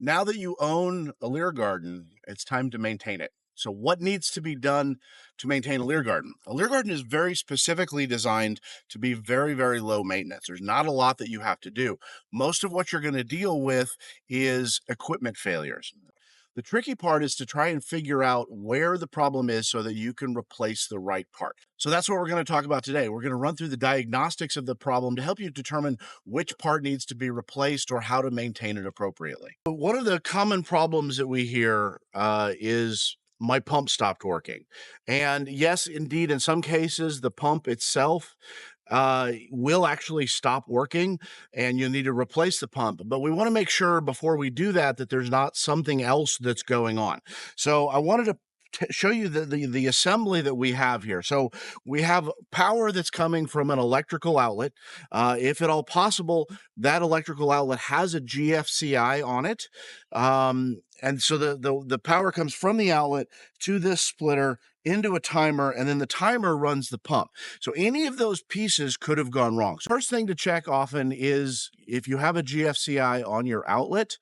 Now that you own a LEHR Garden, it's time to maintain it. So what needs to be done to maintain a LEHR Garden? A LEHR Garden is very specifically designed to be very, very low maintenance. There's not a lot that you have to do. Most of what you're going to deal with is equipment failures. The tricky part is to try and figure out where the problem is so that you can replace the right part. So that's what we're going to talk about today. We're going to run through the diagnostics of the problem to help you determine which part needs to be replaced or how to maintain it appropriately. One of the common problems that we hear is my pump stopped working. And yes, indeed, in some cases, the pump itself will actually stop working and you need to replace the pump. But we want to make sure before we do that, that there's not something else that's going on. So I wanted to show you the assembly that we have here. So we have power that's coming from an electrical outlet. If at all possible, that electrical outlet has a GFCI on it. And so the power comes from the outlet to this splitter into a timer, and then the timer runs the pump. So any of those pieces could have gone wrong. So first thing to check often is if you have a GFCI on your outlet,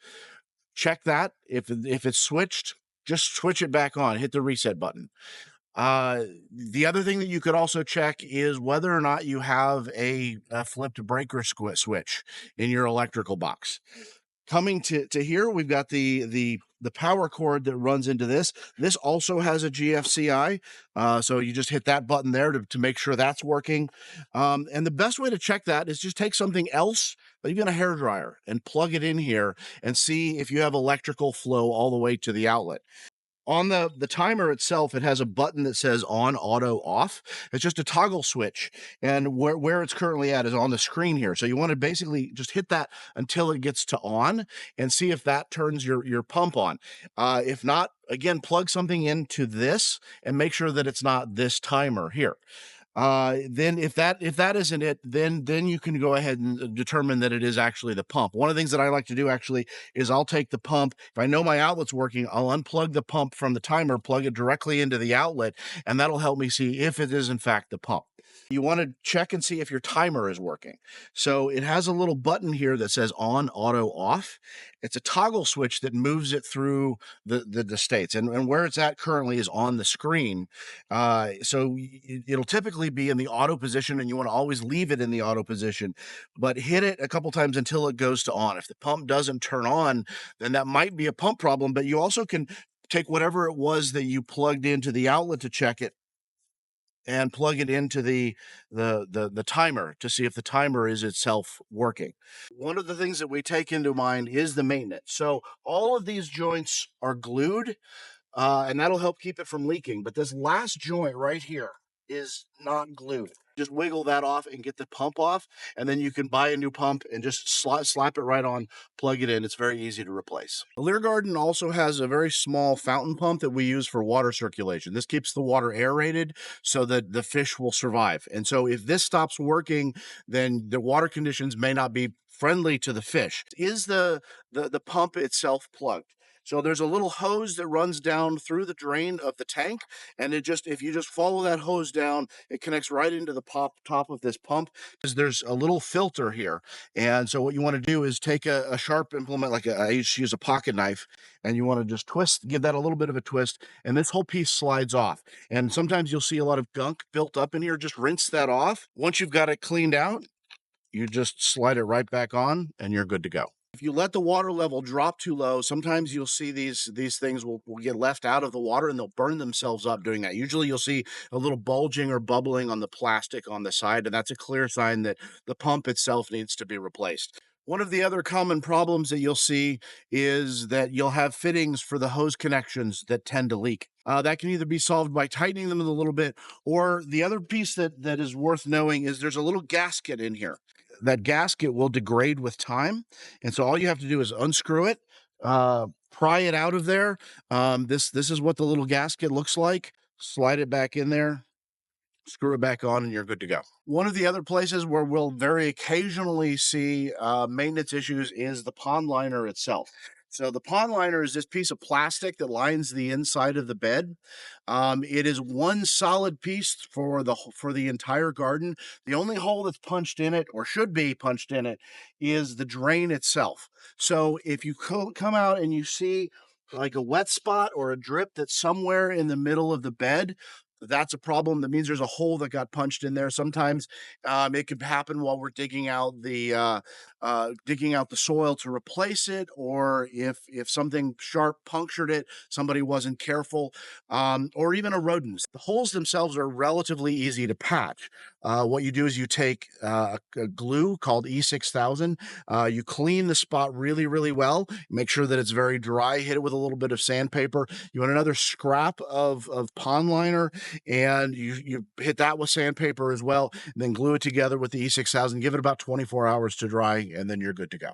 check that. If it's switched, just switch it back on, hit the reset button. The other thing that you could also check is whether or not you have a flipped breaker switch in your electrical box. Coming to here, we've got the power cord that runs into this. This also has a GFCI, so you just hit that button there to make sure that's working. And the best way to check that is just take something else, even a hairdryer, and plug it in here and see if you have electrical flow all the way to the outlet. On the timer itself, it has a button that says on, auto, off. It's just a toggle switch, and where it's currently at is on the screen here. So you want to basically just hit that until it gets to on and see if that turns your pump on. If not, again, plug something into this and make sure that it's not this timer here. Then if that isn't it, then you can go ahead and determine that it is actually the pump. One of the things that I like to do actually is I'll take the pump. If I know my outlet's working, I'll unplug the pump from the timer, plug it directly into the outlet, and that'll help me see if it is in fact the pump. You want to check and see if your timer is working. So it has a little button here that says on, auto, off. It's a toggle switch that moves it through the states, and where it's at currently is on the screen. So it'll typically be in the auto position, and you want to always leave it in the auto position, but hit it a couple times until it goes to on. If the pump doesn't turn on, then that might be a pump problem, but you also can take whatever it was that you plugged into the outlet to check it and plug it into the timer to see if the timer is itself working. One of the things that we take into mind is the maintenance. So all of these joints are glued, and that'll help keep it from leaking. But this last joint right here is not glued. Just wiggle that off and get the pump off, and then you can buy a new pump and just slap it right on, plug it in. It's very easy to replace. The LEHR Garden also has a very small fountain pump that we use for water circulation. This keeps the water aerated so that the fish will survive. And so if this stops working, then the water conditions may not be friendly to the fish. Is the pump itself plugged? So there's a little hose that runs down through the drain of the tank, and if you just follow that hose down, it connects right into the top of this pump. There's a little filter here, and so what you want to do is take a sharp implement, like I used to use a pocket knife, and you want to just give that a little bit of a twist, and this whole piece slides off. And sometimes you'll see a lot of gunk built up in here. Just rinse that off. Once you've got it cleaned out, you just slide it right back on, and you're good to go. If you let the water level drop too low, sometimes you'll see these things will get left out of the water and they'll burn themselves up doing that. Usually you'll see a little bulging or bubbling on the plastic on the side, and that's a clear sign that the pump itself needs to be replaced. One of the other common problems that you'll see is that you'll have fittings for the hose connections that tend to leak. That can either be solved by tightening them a little bit, or the other piece that is worth knowing is there's a little gasket in here. That gasket will degrade with time, and so all you have to do is unscrew it, pry it out of there. This is what the little gasket looks like. Slide it back in there, screw it back on, and you're good to go. One of the other places where we'll very occasionally see maintenance issues is the pond liner itself. So the pond liner is this piece of plastic that lines the inside of the bed. It is one solid piece for the entire garden. The only hole that's punched in it, or should be punched in it, is the drain itself. So if you come out and you see like a wet spot or a drip that's somewhere in the middle of the bed, that's a problem. That means there's a hole that got punched in there. Sometimes it can happen while we're digging out the soil to replace it, or if something sharp punctured it, somebody wasn't careful, or even a rodent. The holes themselves are relatively easy to patch. What you do is you take a glue called E6000. You clean the spot really, really well. Make sure that it's very dry. Hit it with a little bit of sandpaper. You want another scrap of pond liner, and you hit that with sandpaper as well. And then glue it together with the E6000. Give it about 24 hours to dry, and then you're good to go.